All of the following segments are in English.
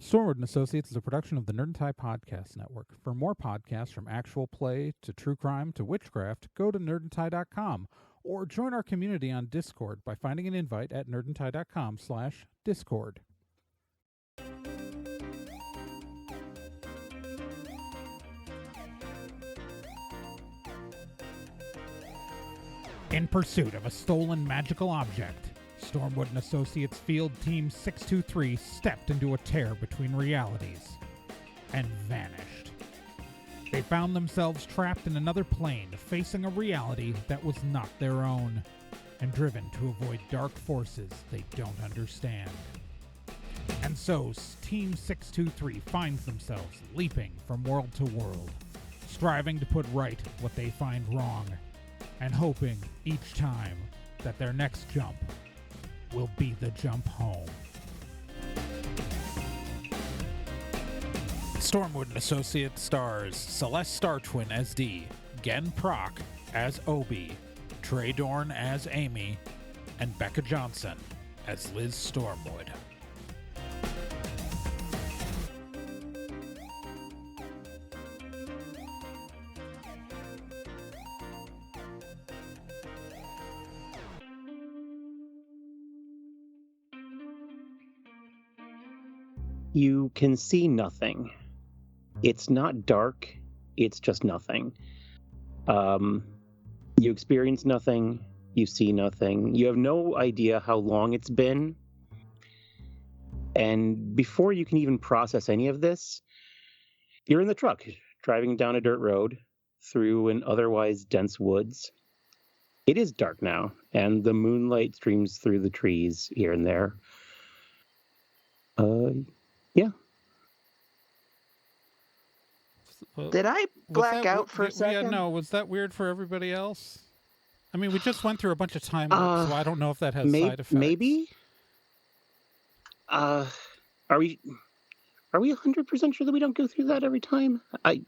Stormwood and Associates is a production of the Nerd and Tie Podcast Network. For more podcasts from actual play to true crime to witchcraft, go to nerdandtie.com or join our community on Discord by finding an invite at nerdandtie.com/discord. In pursuit of a stolen magical object, Stormwood and Associates Field Team 623 stepped into a tear between realities and vanished. They found themselves trapped in another plane, facing a reality that was not their own, and driven to avoid dark forces they don't understand. And so, Team 623 finds themselves leaping from world to world, striving to put right what they find wrong, and hoping each time that their next jump will be the jump home. Stormwood and Associates stars Celeste Star Twin as Dee, Gen Proc as Obi, Trey Dorn as Amy, and Becca Johnson as Liz Stormwood. You can see nothing. It's not dark, it's just nothing. You experience nothing, you see nothing. You have no idea how long it's been. And before you can even process any of this, you're in the truck, driving down a dirt road through an otherwise dense woods. It is dark now, and the moonlight streams through the trees here and there. Yeah. Did I black out for a second? Yeah, no, was that weird for everybody else? I mean, we just went through a bunch of time loops, so I don't know if that has side effects. Maybe. Are we 100% sure that we don't go through that every time? It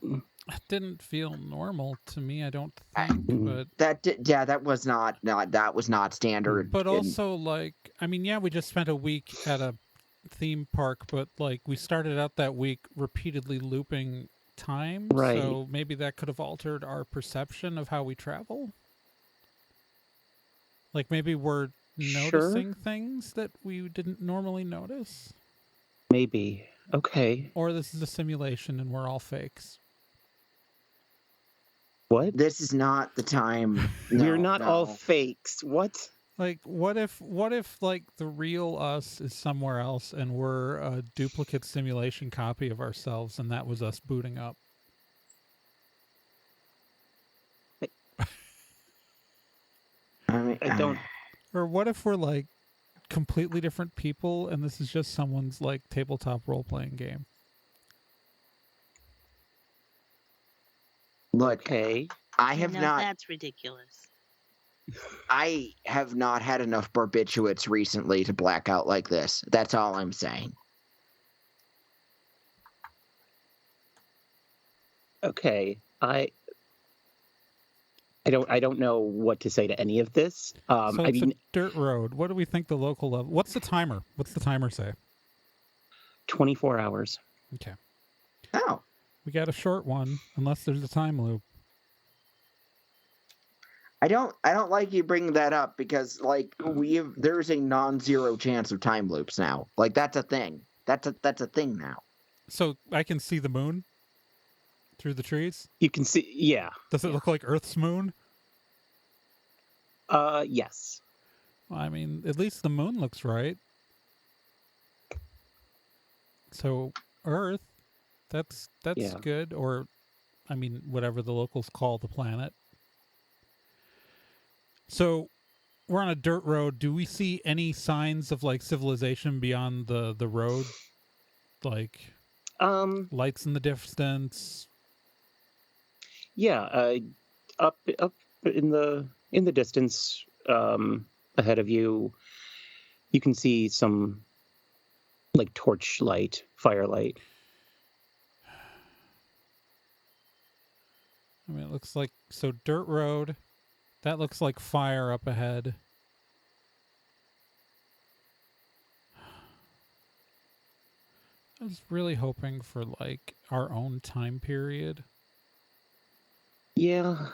didn't feel normal to me, I don't think. But that was not standard. But also, we just spent a week at a theme park, but we started out that week repeatedly looping time, right? So maybe that could have altered our perception of how we travel. Maybe we're noticing things that we didn't normally notice. Maybe. Okay. Or this is a simulation and we're all fakes. What? This is not the time. No, we're not all fakes. What? What if the real us is somewhere else and we're a duplicate simulation copy of ourselves and that was us booting up? I don't. Or what if we're completely different people and this is just someone's tabletop role-playing game? Look, okay. I have not. That's ridiculous. I have not had enough barbiturates recently to black out like this. That's all I'm saying. Okay, I don't know what to say to any of this. So it's a dirt road. What do we think the local level? What's the timer? What's the timer say? 24 hours. Okay. Oh. We got a short one, unless there's a time loop. I don't like you bringing that up because there's a non-zero chance of time loops now. That's a thing. That's a thing now. So I can see the moon through the trees? You can see, yeah. Does it look like Earth's moon? Yes. Well, I mean, at least the moon looks right. So Earth, that's good. Or, I mean, whatever the locals call the planet. So we're on a dirt road. Do we see any signs of civilization beyond the road? Lights in the distance? Yeah, up in the distance ahead of you, you can see some torchlight, firelight. I mean, it looks dirt road. That looks like fire up ahead. I was really hoping for like our own time period. Yeah.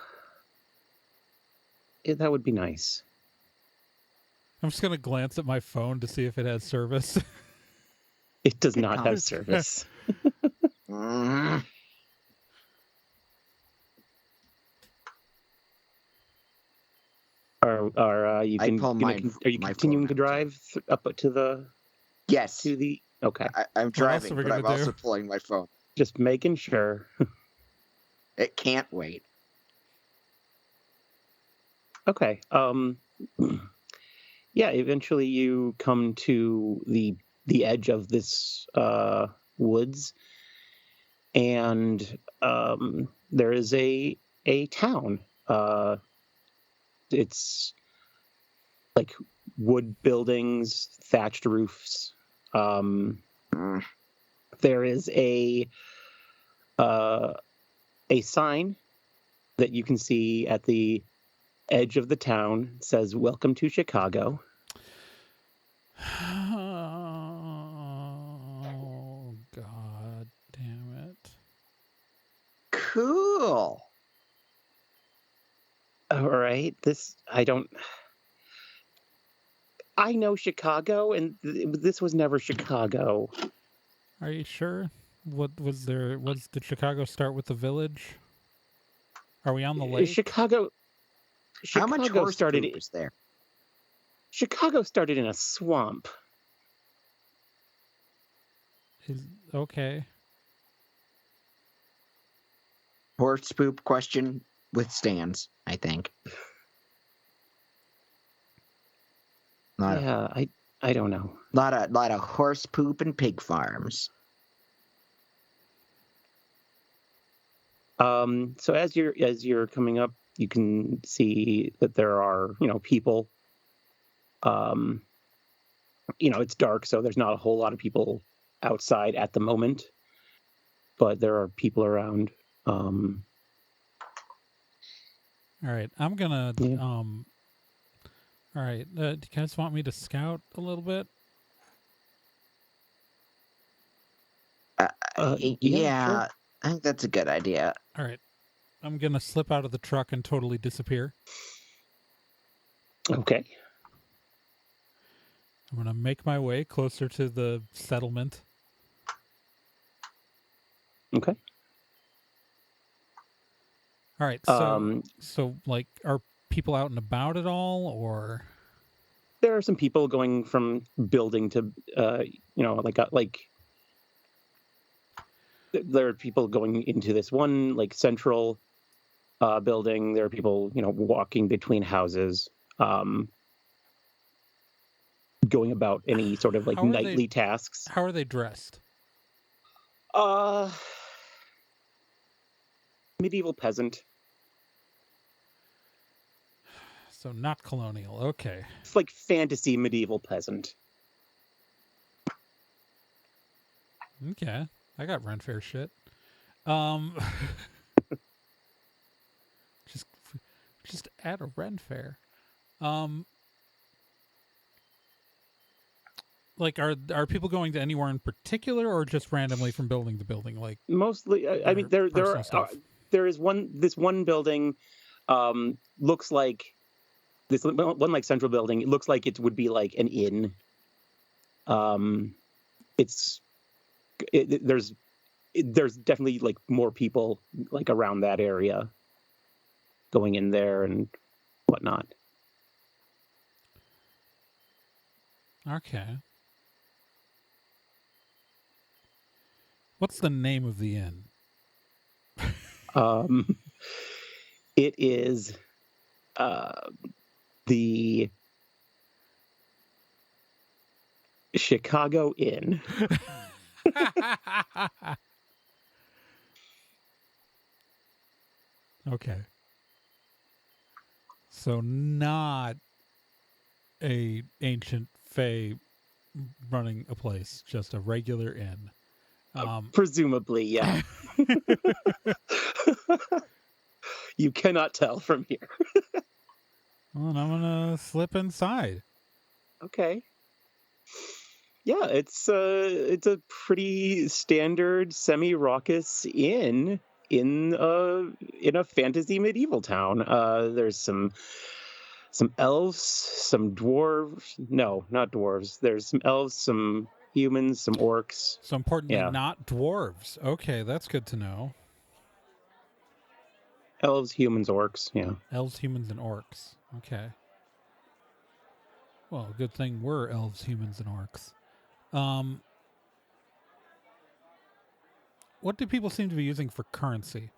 That would be nice. I'm just gonna glance at my phone to see if it has service. It does not have service. Mm. Are you I pull are you my continuing phone to out, drive up to the Yes, okay? I'm else driving, are we but I'm gonna do? also pulling my phone. Just making sure. It can't wait. Okay. Yeah. Eventually, you come to the edge of this woods, and there is a town. It's like wood buildings, thatched roofs. Um, Mm. there is uh, a sign that you can see at the edge of the town. It says "Welcome to Chicago." Oh, God damn it. Cool. All right, I know Chicago, and this was never Chicago. Are you sure? What was there? Did Chicago start with the village? Are we on the lake? Chicago How much horse started. poop is there? Chicago started in a swamp. Okay. Horse poop question withstands, I think. Yeah, I don't know. Lot of horse poop and pig farms. So as you're coming up, you can see that there are people. It's dark, so there's not a whole lot of people outside at the moment, but there are people around. All right, I'm gonna Yeah. all right, do you guys want me to scout a little bit? Yeah, sure. I think that's a good idea. All right, I'm gonna slip out of the truck and totally disappear. Okay. I'm gonna make my way closer to the settlement. Okay. All right, so like, are people out and about at all, or? There are some people going from building to, like there are people going into this one like central building. There are people, walking between houses, going about any sort of like nightly tasks. How are they dressed? Medieval peasant. So not colonial. Okay. It's like fantasy medieval peasant. Okay. I got rent fair shit. just add a rent fair. Like, are people going to anywhere in particular, or just randomly from building to building? Like, mostly, I mean, there is this one building, looks like this one like central building. It looks like it would be like an inn. There's definitely like more people like around that area going in there and whatnot. Okay. What's the name of the inn? It is the Chicago Inn. Okay. So not a ancient fae running a place, just a regular inn. Presumably, yeah. You cannot tell from here. Well, and I'm gonna slip inside. Okay. Yeah, it's a pretty standard semi-raucous inn in a fantasy medieval town. There's some elves, some dwarves. No, not dwarves. There's some elves, some humans, some orcs. So importantly, Yeah. not dwarves. Okay, that's good to know. Elves, humans, orcs. Yeah. Elves, humans, and orcs. Okay. Well, good thing we're elves, humans, and orcs. What do people seem to be using for currency?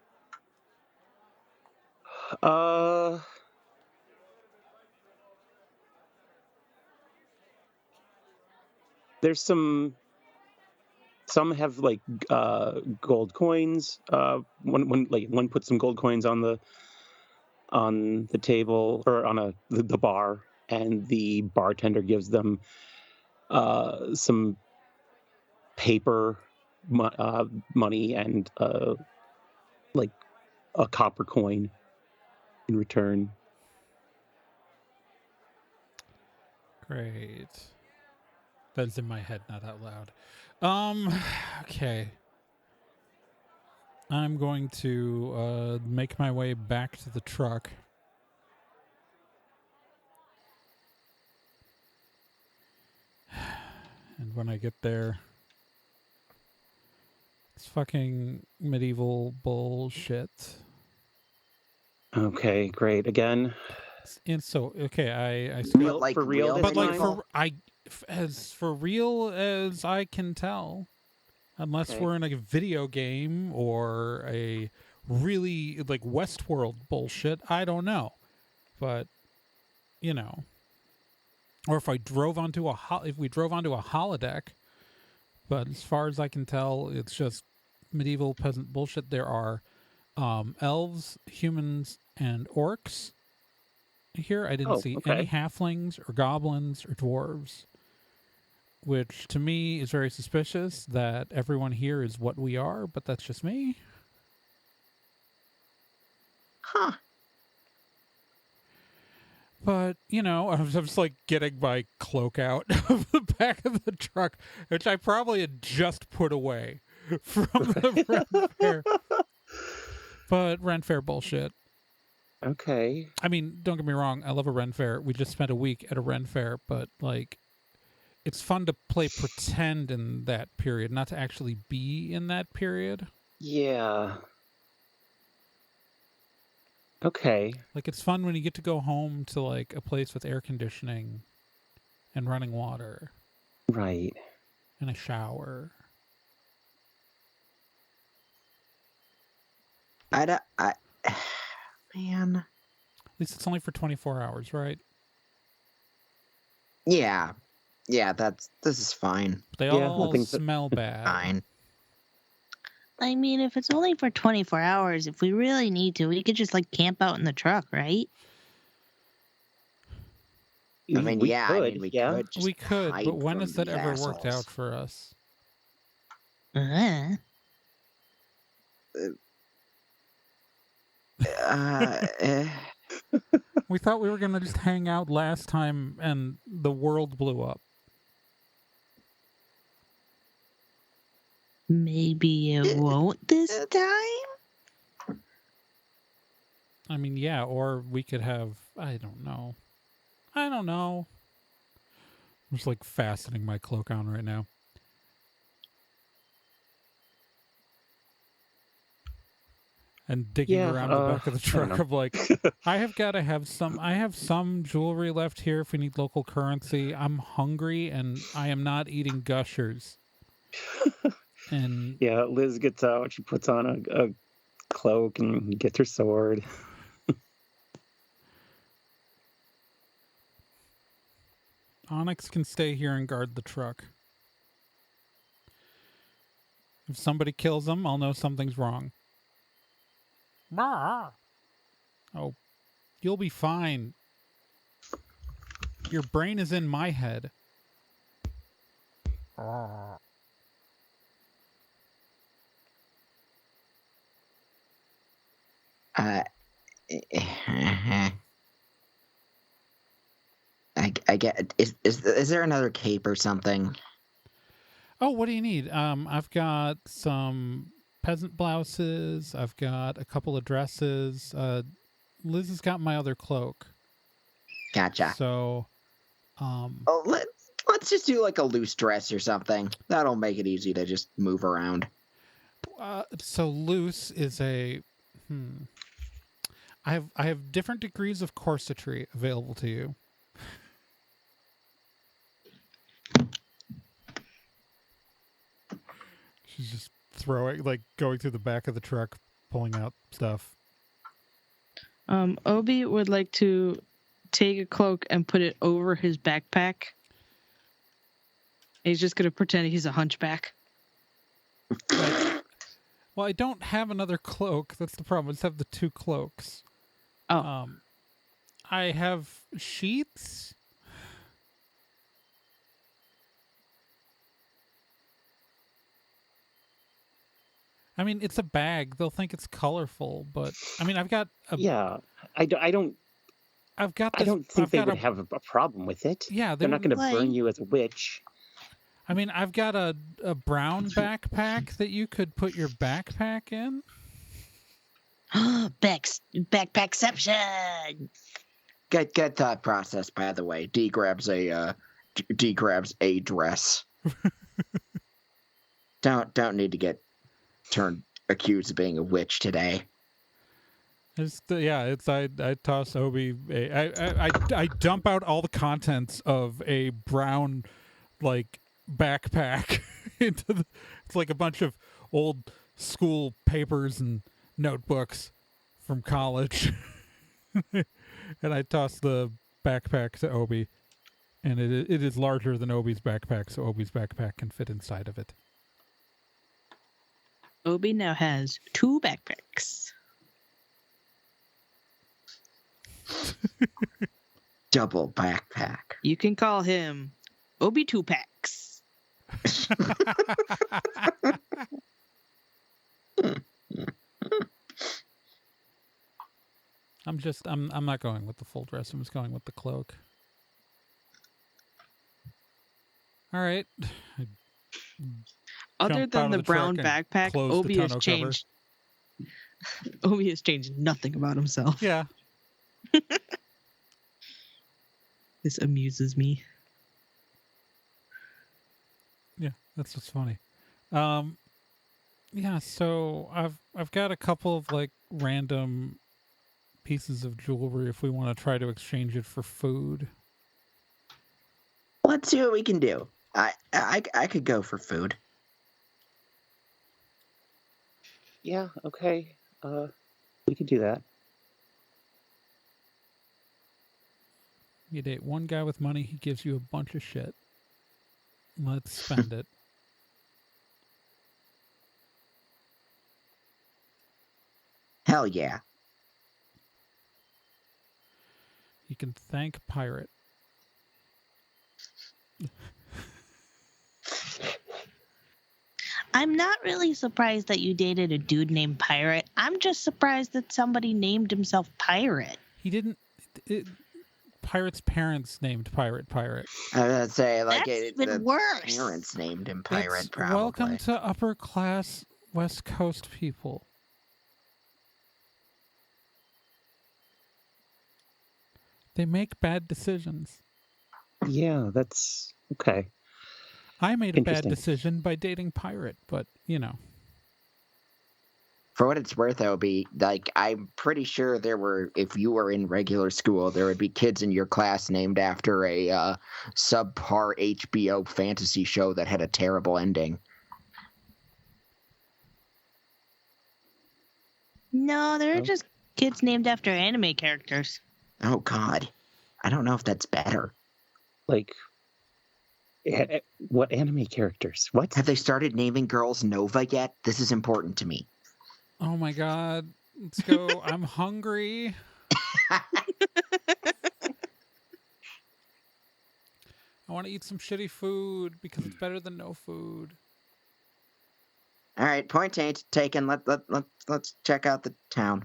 There's some have like gold coins. One puts some gold coins on the table or on the bar, and the bartender gives them some paper money and like a copper coin in return. Great. That's in my head, not out loud. Okay. I'm going to make my way back to the truck. And when I get there, it's fucking medieval bullshit. Okay, great. Again, And so, okay, I real, like for real, real this but like time? as for real as I can tell, unless Okay. we're in a video game or a really like Westworld bullshit, I don't know. But you know, or if we drove onto a holodeck. But as far as I can tell, it's just medieval peasant bullshit. There are elves, humans, and orcs. Here, I didn't see any halflings or goblins or dwarves, which to me is very suspicious that everyone here is what we are, but that's just me. Huh. But, you know, I was just like getting my cloak out of the back of the truck, which I probably had just put away from the Ren Fair. But Ren Fair bullshit. Okay. I mean, don't get me wrong. I love a Ren Fair. We just spent a week at a Ren Fair, but like, it's fun to play pretend in that period, not to actually be in that period. Yeah. Okay. Like, it's fun when you get to go home to like a place with air conditioning and running water Right. and a shower. Man. At least it's only for 24 hours, right? Yeah. Yeah, this is fine. They Yeah, all I think so. smell bad. Fine. I mean, if it's only for 24 hours, if we really need to, we could just like camp out in the truck, right? I mean, we yeah, could. I mean, we yeah. could. Just We could, hide but when from has that these ever assholes. worked out for us? Uh, We thought we were going to just hang out last time and the world blew up. maybe it won't this time? I mean, yeah, or we could have, I don't know. I'm just like fastening my cloak on right now. And digging around the back of the truck. I'm like, I have some jewelry left here if we need local currency. I'm hungry and I am not eating gushers. And Yeah, Liz gets out. She puts on a cloak and gets her sword. Onyx can stay here and guard the truck. If somebody kills him, I'll know something's wrong. Oh, you'll be fine. Your brain is in my head. I get. Is there another cape or something? Oh, what do you need? I've got some peasant blouses. I've got a couple of dresses. Liz has got my other cloak. Gotcha. So, Oh, let's just do like a loose dress or something. That'll make it easy to just move around. so loose is a. I have different degrees of corsetry available to you. She's just going through the back of the truck, pulling out stuff. Obi would like to take a cloak and put it over his backpack. He's just gonna pretend he's a hunchback. Well, I don't have another cloak. That's the problem. I just have the 2 cloaks. Oh. I have sheets. I mean, it's a bag. They'll think it's colorful, but I mean, I've got a. Yeah, I don't I've got this. I don't think they would have a problem with it. Yeah, they're not going to burn Like- you as a witch. I mean, I've got a brown backpack that you could put your backpack in. Backpackception. Good thought process, by the way. D grabs a dress. Don't need to get accused of being a witch today. I toss Obi. I dump out all the contents of a brown, like, backpack into the. It's like a bunch of old school papers and notebooks from college, and I toss the backpack to Obi, and it is larger than Obi's backpack, so Obi's backpack can fit inside of it. Obi now has 2 backpacks. Double backpack. You can call him Obi 2 Packs. I'm not going with the full dress. I'm just going with the cloak. All right. Other Jump out than of the the brown truck and backpack, close the Obi has tonneau cover. changed. Obi has changed nothing about himself. Yeah. This amuses me. Yeah, that's what's funny. Yeah, so I've got a couple of like random pieces of jewelry if we want to try to exchange it for food. Let's see what we can do. I could go for food. Yeah, okay. We could do that. You date one guy with money, he gives you a bunch of shit. Let's spend it. Hell yeah. You can thank Pirate. I'm not really surprised that you dated a dude named Pirate. I'm just surprised that somebody named himself Pirate. He didn't. Pirate's parents named Pirate. I was gonna say like That's even the worse. parents named him Pirate. It's Probably. welcome to upper class West Coast people. They make bad decisions. Yeah, that's okay. I made a bad Interesting. decision by dating Pirate, but you know. For what it's worth, that would be like I'm pretty sure there were. If you were in regular school, there would be kids in your class named after a subpar HBO fantasy show that had a terrible ending. No, they're Oh. just kids named after anime characters. Oh God, I don't know if that's better. Like, what anime characters? What? Have they started naming girls Nova yet? This is important to me. Oh my god. Let's go. I'm hungry. I want to eat some shitty food because it's better than no food. All right, point ain't taken. Let's check out the town.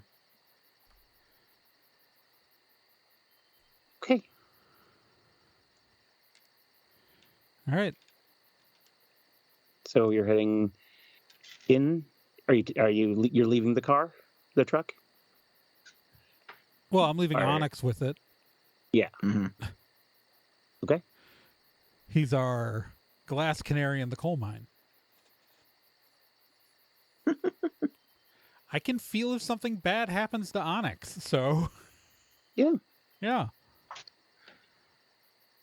Okay. All right. So you're heading in. You're leaving the truck? Well, I'm leaving All right. Onyx with it. Yeah. hmm Okay. He's our glass canary in the coal mine. I can feel if something bad happens to Onyx, so Yeah. yeah.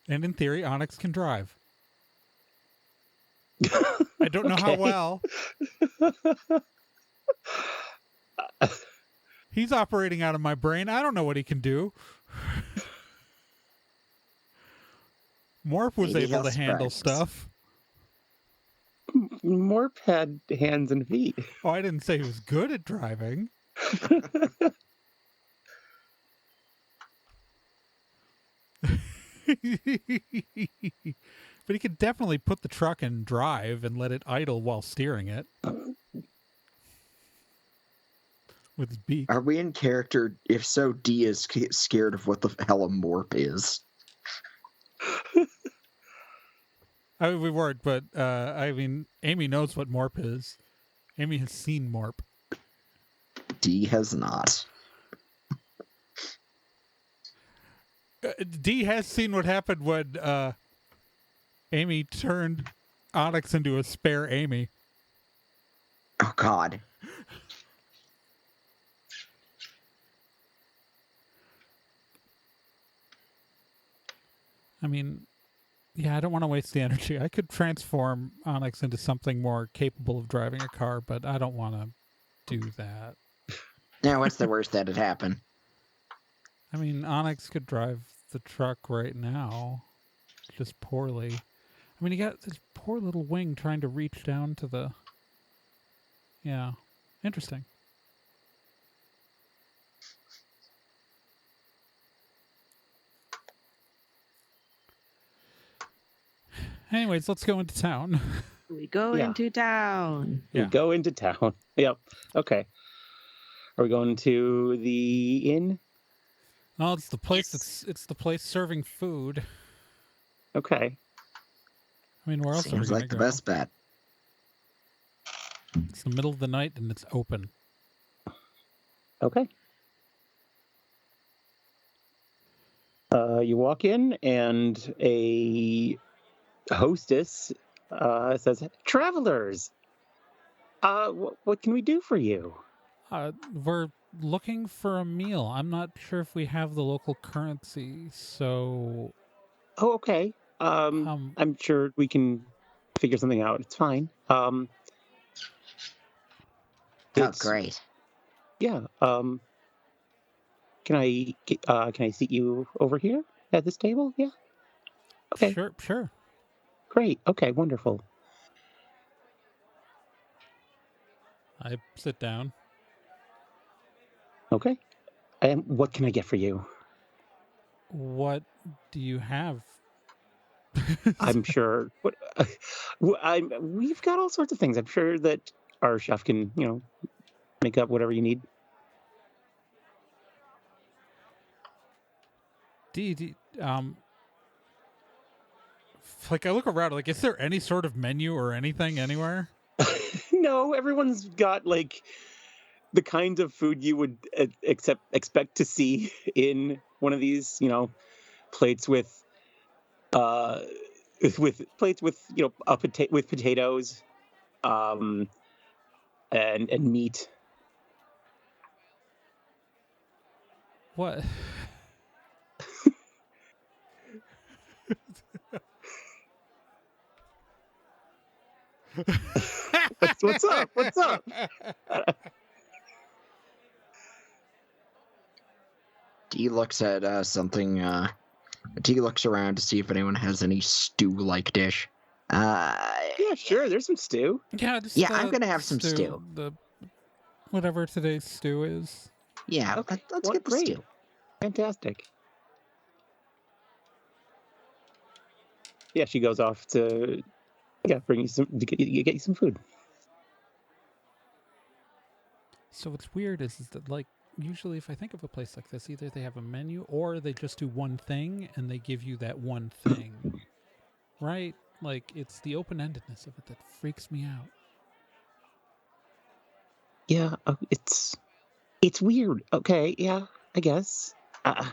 And in theory, Onyx can drive. I don't know how Okay. well. He's operating out of my brain. I don't know what he can do. Morph was Maybe able to he'll handle surprise us. stuff. Morp had hands and feet. Oh, I didn't say he was good at driving. But he could definitely put the truck in drive and let it idle while steering it with his beak. Are we in character? If so, D is scared of what the hell a morp is. I mean, we weren't, but I mean, Amy knows what Morp is. Amy has seen Morp. D has not. D has seen what happened when Amy turned Onyx into a spare Amy. Oh God. I mean, yeah, I don't want to waste the energy. I could transform Onyx into something more capable of driving a car, but I don't want to do that. Now, what's the worst that'd happen? I mean, Onyx could drive the truck right now, just poorly. I mean, he got this poor little wing trying to reach down to the... Yeah, interesting. Anyways, let's go into town. We go Yeah. into town. Yeah. We go into town. Yep. Okay. Are we going to the inn? Oh, it's the place it's the place serving food. Okay. I mean, where else are we Seems gonna like the go? best bet. It's the middle of the night and it's open. Okay. You walk in and a hostess says, "Travelers, what can we do for you?" We're looking for a meal. I'm not sure if we have the local currency, so Oh, okay. I'm sure we can figure something out. It's fine. Oh, It's- great. Yeah. Can I seat you over here at this table? Yeah. Okay. sure. Great. Okay. Wonderful. I sit down. Okay. And what can I get for you? What do you have? I'm sure. We've got all sorts of things. I'm sure that our chef can, make up whatever you need. Like I look around, like, is there any sort of menu or anything anywhere? No, everyone's got like the kinds of food you would expect to see in one of these, plates uh, with plates with with potatoes, and meat. What? What's up? What's up? D looks at something. D looks around to see if anyone has any stew-like dish. Yeah, sure. There's some stew. Yeah, just Yeah, I'm gonna have some stew. stew. The whatever today's stew is. Yeah, Okay. let's Well, get the great. stew. Fantastic. Yeah, she goes off to bring you to get you some food. So what's weird is that, like, usually if I think of a place like this, either they have a menu or they just do one thing and they give you that one thing, right? Like, it's the open-endedness of it that freaks me out. Yeah, it's weird. Okay, yeah, I guess. And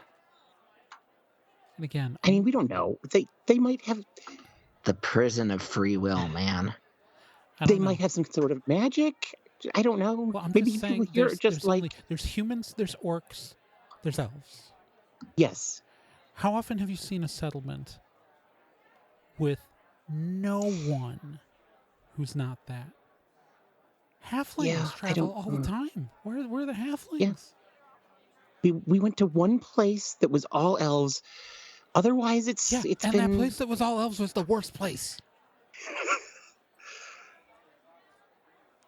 again, I mean, we don't know. They might have The prison of free will, man. I they don't know. might have some sort of magic. I don't know. Well, I'm Maybe just people saying, here are there's just like only there's humans, there's orcs, there's elves. yes. How often have you seen a settlement with no one who's not that? Halflings Yeah, I travel don't. all the time. Where are the halflings? Yeah. We went to one place that was all elves. Otherwise, it's Yeah, and been that place that was all elves was the worst place.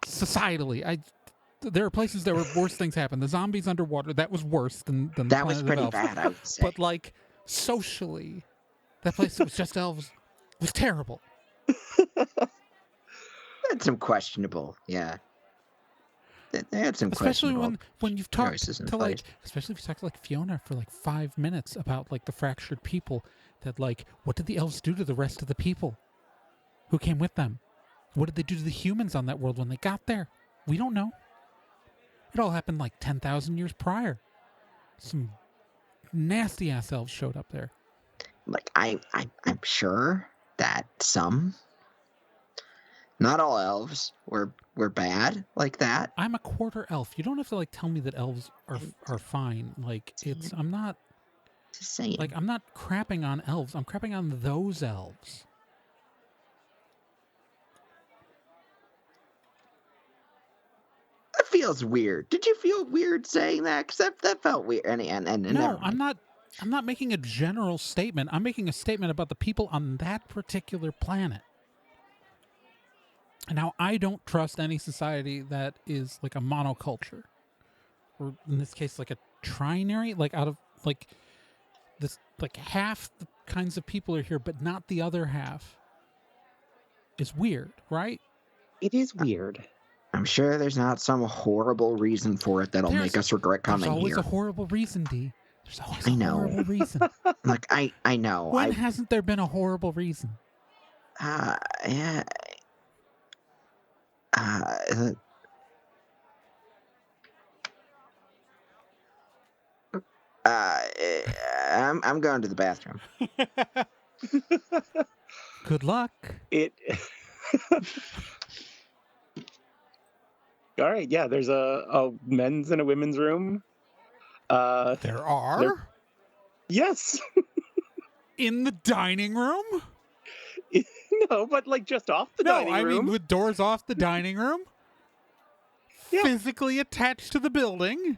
Societally, there are places that were worse things happen. The zombies underwater, that was worse than the That was Planet of pretty Elves. bad, I would say. But like socially, that place that was just elves was terrible. Had some questionable, yeah. They had some Especially questionable when you've talked choices in to place. especially if you talk to like Fiona for like 5 minutes about like the fractured people, that like, what did the elves do to the rest of the people who came with them? What did they do to the humans on that world when they got there? We don't know. It all happened like 10,000 years prior. Some nasty ass elves showed up there. Like I'm sure that some, not all elves were bad like that. I'm a quarter elf. You don't have to like tell me that elves are fine. Like, it's I'm not Just saying. like I'm not crapping on elves. I'm crapping on those elves. That feels weird. Did you feel weird saying that? Because that felt weird. And No, never I'm mind. not making a general statement. I'm making a statement about the people on that particular planet. Now, I don't trust any society that is like a monoculture, or in this case, like a trinary. Like, out of like this, like half the kinds of people are here, but not the other half. Is weird, right? It is weird. I'm sure there's not some horrible reason for it that'll make us regret There's coming always here. a horrible reason, D. There's always I a know. horrible reason. Like I know. When hasn't there been a horrible reason? Yeah. Uh, I'm going to the bathroom. Good luck. It. All right, yeah. There's a men's and a women's room. There are? Yes. In the dining room? No, but like just off the No, dining I room. mean with doors off the dining room? Yeah. Physically attached to the building?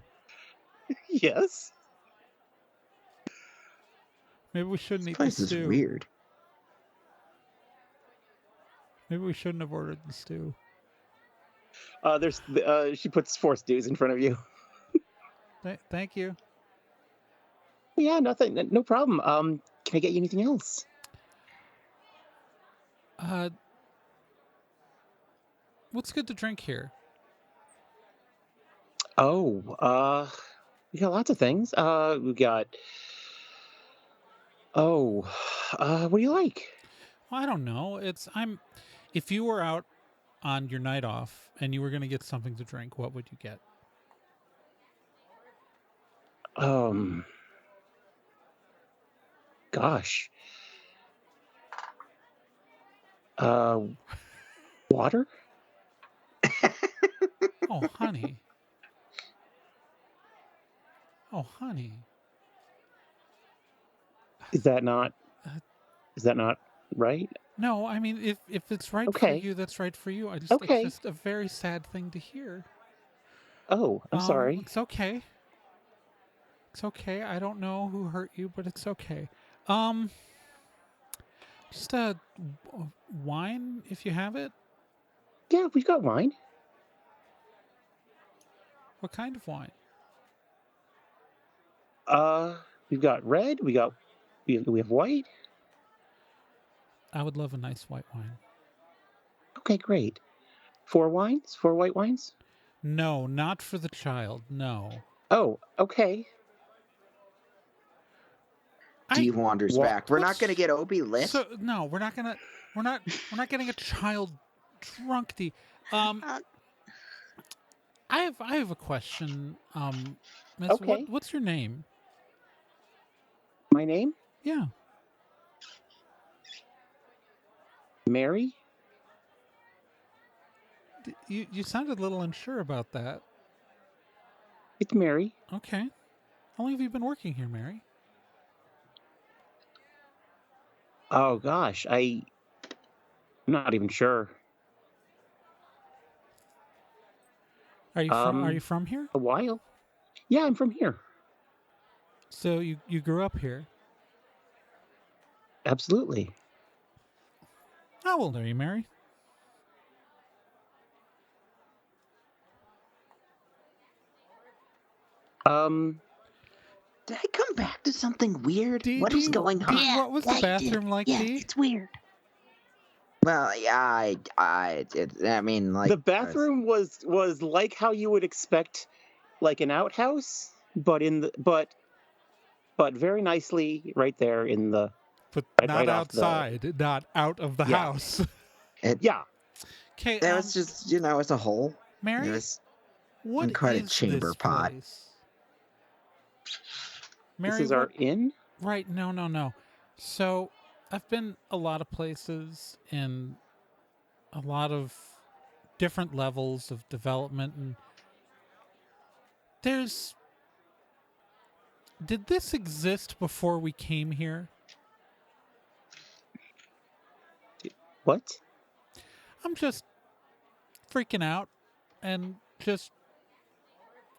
Yes. Maybe we shouldn't This eat the place is stew. weird. Maybe we shouldn't have ordered the stew. There's she puts 4 stews in front of you. Thank you. Yeah, nothing, no problem. Can I get you anything else? What's good to drink here? Oh, we got lots of things. We got. What do you like? Well, I don't know. If you were out on your night off and you were going to get something to drink, what would you get? Gosh. Water? Oh, honey. Oh, honey. Is that not right? No, I mean, if it's right Okay. for you, that's right for you. Okay. It's just a very sad thing to hear. Oh, I'm sorry. It's okay. It's okay. I don't know who hurt you, but it's okay. Just wine if you have it. Yeah, we've got wine. What kind of wine? We've got red. We have white. I would love a nice white wine. Okay, great. 4 wines? 4 white wines? No, not for the child. No. Oh, okay. D wanders back. We're not going to get Obi lit. So no, we're not gonna. We're not getting a child drunk. Uh, I have a question. Miss, Okay. what's your name? My name? Yeah. Mary? You sounded a little unsure about that. It's Mary. Okay. How long have you been working here, Mary? Oh gosh, I'm not even sure. Are you from here? A while. Yeah, I'm from here. So you grew up here. Absolutely. How old are you, Mary? Um, Did I come back to something weird? Dee, What is going on? yeah, what was the you bathroom did. like, Yeah, Dee? it's weird. Well, yeah, I mean, like the bathroom was like how you would expect, like an outhouse, but but very nicely right there in the But right, not right off the outside, not out of the Yeah. house. yeah. Okay, it was just as a whole. Mary, It was what quite a is chamber this pot. place? This Mary, is our inn. Right, no. So, I've been a lot of places in a lot of different levels of development, and did this exist before we came here? What? I'm just freaking out and just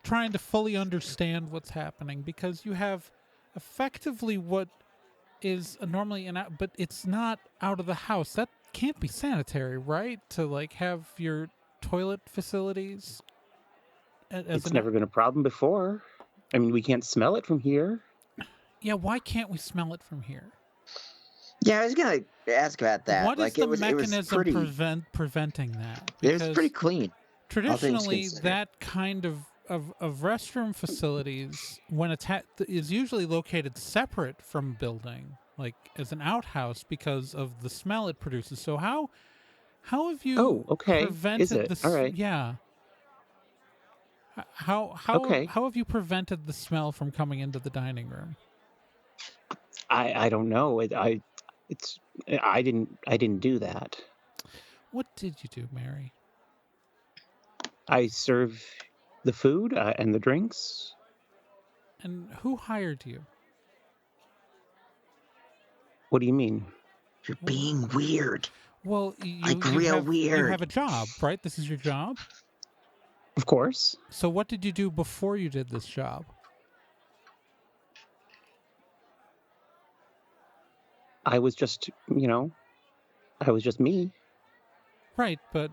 trying to fully understand what's happening, because you have effectively what is normally but it's not out of the house. That can't be sanitary, right? To like have your toilet facilities as It's never been a problem before. I mean, we can't smell it from here. Yeah, why can't we smell it from here? Yeah, I was gonna ask about that. What is Like the it was mechanism pretty. preventing that? It was Because pretty clean. traditionally, considered. that kind of restroom facilities, when is usually located separate from building, like as an outhouse, because of the smell it produces. So how have you Oh, okay. prevented Is it? this? All right. Yeah. How Okay. have you prevented the smell from coming into the dining room? I don't know. I didn't do that. What did you do, Mary? I serve the food and the drinks. And who hired you? What do you mean? You're being weird. Well, Like real you weird. have a job, right? This is your job. Of course. So what did you do before you did this job? I was just, I was just me. Right, but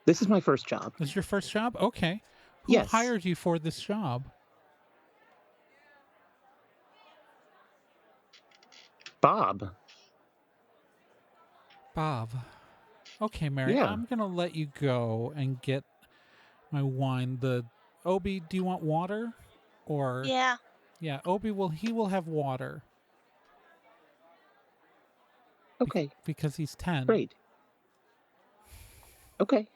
This is my first job. this is your first job? Okay. Who Yes. hired you for this job? Bob. Bob. Okay, Mary, Yeah. I'm going to let you go and get my wine. Obi, do you want water? Or Yeah. Yeah, Obi will have water Okay. because he's 10. Great. Okay.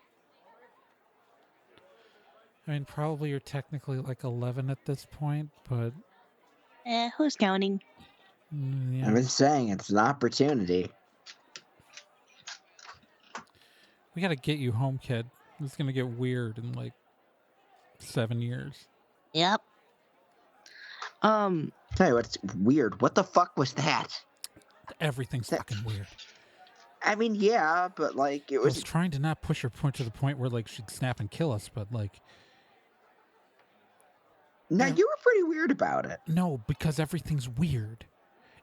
I mean, probably you're technically like 11 at this point, but Who's counting? yeah. I'm just saying it's an opportunity. We got to get you home, kid. It's going to get weird in like 7 years. Yep. Tell you what's weird. What the fuck was that? Everything's fucking weird. I mean, yeah, but like it I was was. trying to not push her point to the point where like she'd snap and kill us, but like No, Yeah. you were pretty weird about it. no, because everything's weird.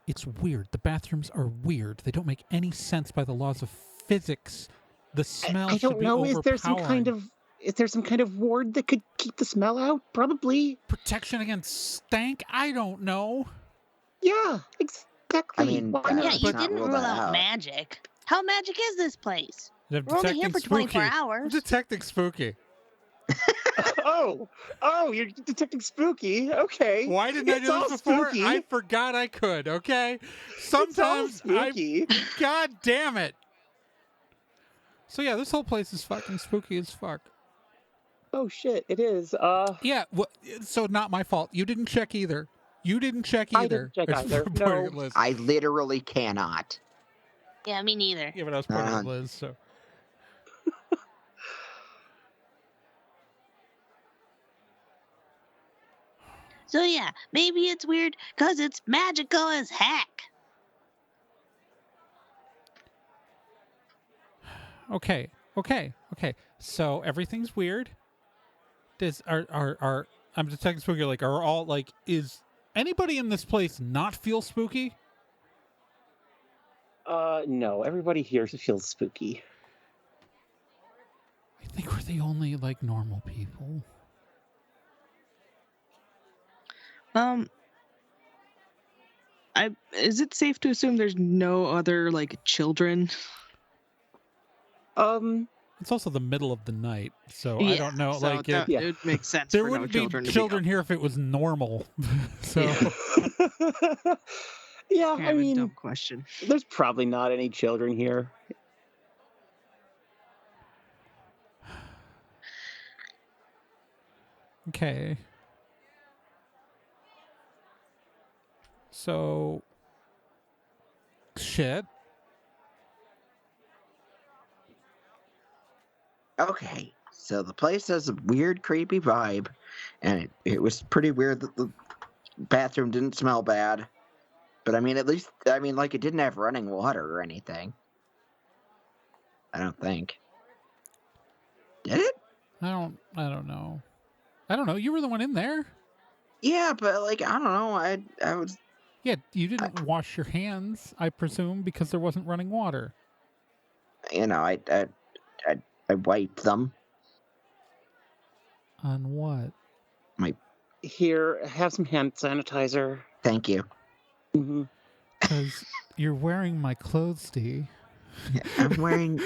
It's weird. The bathrooms are weird. They don't make any sense by the laws of physics. The smell I should don't be know. overpowering. Is there some kind of ward that could keep the smell out? Probably. Protection against stank? I don't know. Yeah, exactly. I mean, Why Yeah, Yeah, not? you let's not didn't rule rule that out out. magic. How magic is this place? They're We're only here detecting for 24 spooky. hours. I'm detecting spooky. Oh, you're detecting spooky. Okay. Why didn't I It's do all this before? spooky. I forgot I could, okay? It's all Sometimes spooky. God damn it. So yeah, this whole place is fucking spooky as fuck. Oh shit, it is. Yeah, so not my fault. You didn't check either. You didn't check I either. didn't check It's either, pointing no. at Liz. I literally cannot. Yeah, me neither. Yeah, but I was pointing at Liz, so. So yeah, maybe it's weird because it's magical as heck. Okay. So everything's weird. I'm detecting spooky. Like, are all like? Is anybody in this place not feel spooky? No, everybody here feels spooky. I think we're the only like normal people. Is it safe to assume there's no other like children? It's also the middle of the night, so I Yeah, don't know. so Like, that, Yeah. it would make sense. there for wouldn't no be children, children to be here if it was normal. So Yeah, kind I of a mean, dumb question. there's probably not any children here. okay. So shit. Okay, so the place has a weird, creepy vibe, and it was pretty weird that the bathroom didn't smell bad. But I mean, at least, like, it didn't have running water or anything. I don't think. Did it? I don't know. I don't know. You were the one in there. Yeah, but like, I don't know. I was. Yeah, you didn't wash your hands, I presume, because there wasn't running water. I wiped them. On what? Here, have some hand sanitizer. Thank you. Hmm. Because you're wearing my clothes, Dee. I'm wearing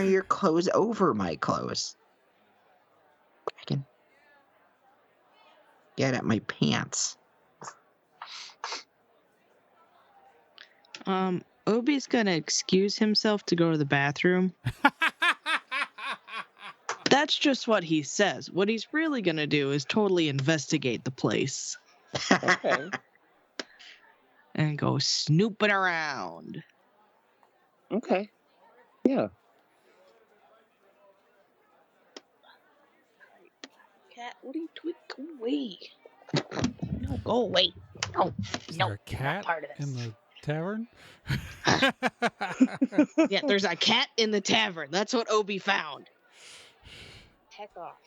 your clothes over my clothes. I can get at my pants. Obi's gonna excuse himself to go to the bathroom. That's just what he says. What he's really gonna do is totally investigate the place Okay. and go snooping around. Okay. Yeah. Cat, what are you doing? Go away. No, go away. No, Is no, there a cat part of this. in the tavern? Yeah, there's a cat in the tavern. That's what Obi found. Heck off.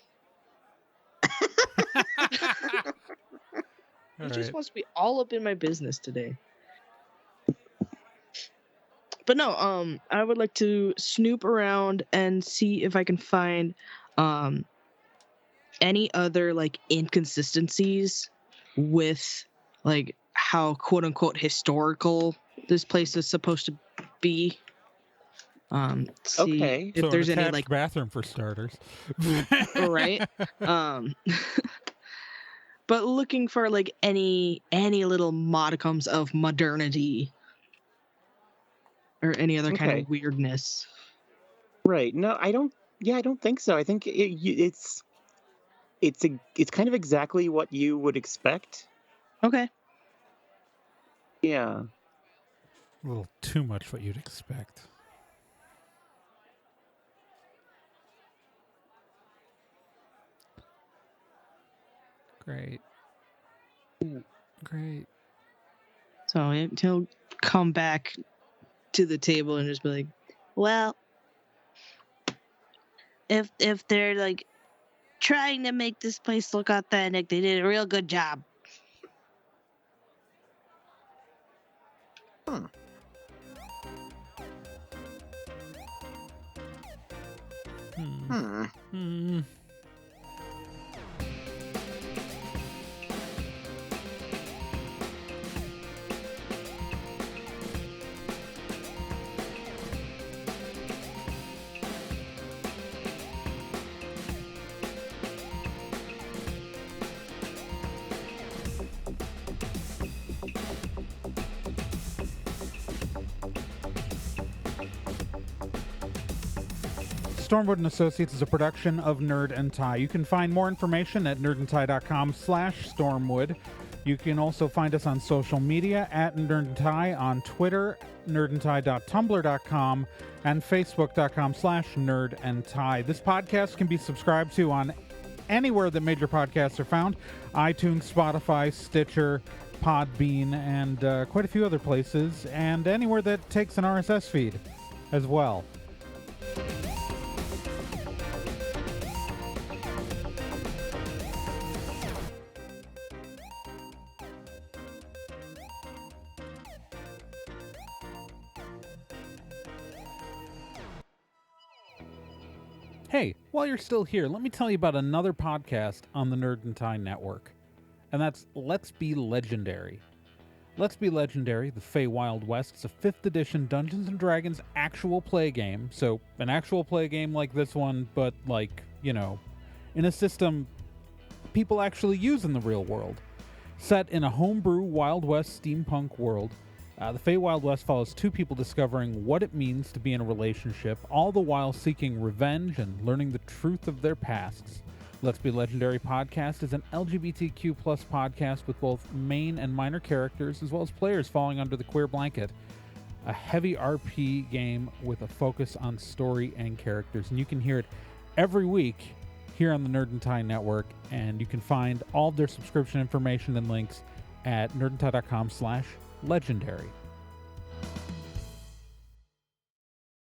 He All just right. wants to be all up in my business today. But no, I would like to snoop around and see if I can find any other like inconsistencies with like how quote unquote historical this place is supposed to be. See Okay. if So there's an any attached like bathroom for starters. right. But looking for like any little modicums of modernity or any other kind Okay. of weirdness. Right. No, I don't. Yeah, I don't think so. I think it's kind of exactly what you would expect. Okay. Yeah. A little too much what you'd expect. Great. Great. So he'll come back to the table and just be like, Well, if they're like trying to make this place look authentic, they did a real good job. Hmm. Stormwood and Associates is a production of Nerd and Tie. You can find more information at nerdandtie.com/stormwood. You can also find us on social media at Nerd and Tie on Twitter, nerdandtie.tumblr.com, and facebook.com/nerdandtie. This podcast can be subscribed to on anywhere that major podcasts are found: iTunes, Spotify, Stitcher, Podbean, and quite a few other places, and anywhere that takes an RSS feed as well. Hey, while you're still here, let me tell you about another podcast on the Nerd and Tie Network, and that's Let's Be Legendary. Let's Be Legendary, the Feywild West, is a 5th edition Dungeons & Dragons actual play game. So, an actual play game like this one, but like, in a system people actually use in the real world. Set in a homebrew Wild West steampunk world, the Feywild West follows two people discovering what it means to be in a relationship, all the while seeking revenge and learning the truth of their pasts. Let's Be Legendary podcast is an LGBTQ+ podcast with both main and minor characters, as well as players falling under the queer blanket. A heavy RP game with a focus on story and characters. And you can hear it every week here on the Nerd and Tie Network, and you can find all of their subscription information and links at nerdandtie.com/legendary.